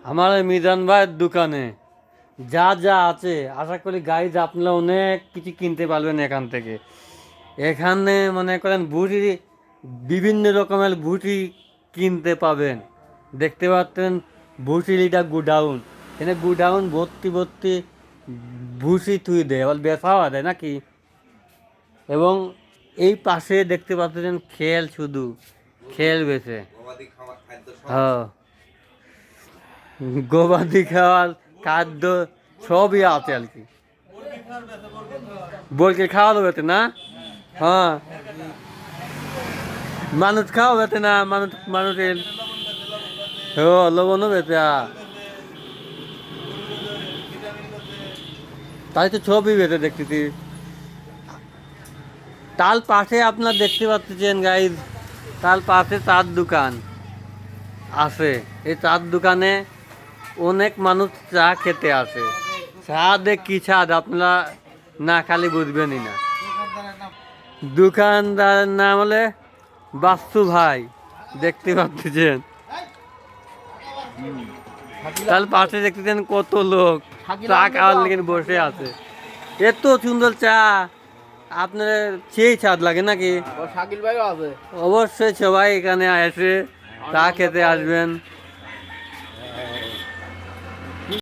আমার এই মিজান ভাইয়ের দোকানে যা যা আছে আশা করি গাইজ আপনারা অনেক কিছু কিনতে পারবেন এখান থেকে। এখানে মনে করেন বুটি, বিভিন্ন রকমের বুটি কিনতে পাবেন। দেখতে পাচ্ছেন ভুসির এটা গুডাউন, এখানে গুডাউন ভর্তি ভর্তি ভুসি তুই দেয়, আবার বেচাও দেয় নাকি। এবং এই পাশে দেখতে পাচ্ছেন খেল, শুধু খেল বেছে। হ্যাঁ, গবাদি খাওয়ার খাদ্য সবই আছে আর কি। বলকে খাওয়া বেতে না, হ্যাঁ মানুষ খাওয়া বেতে না, মানুষের লবণও বেতে। তাই তো ছবি বেতে দেখতেছি। তার পাশে আপনার দেখতে পাচ্ছেন গাইজ, তার পাশে চার দোকান আছে। এই চার দোকানে অনেক মানুষ চা খেতে আসে। স্বাদে কি স্বাদ আপনারা না খালি বুঝবেনই না। দোকানদারের নাম হলে বাস্তু ভাই, দেখতে পাচ্ছেন। তার পাশে দেখতেছেন কত লোক চা খাওয়ার লেগে বসে আছে। এত সুন্দর চা, আপনার সেই স্বাদ লাগে নাকি? শাকিল ভাইও আছে। অবশ্যই সবাই এখানে এসে চা খেতে আসবেন।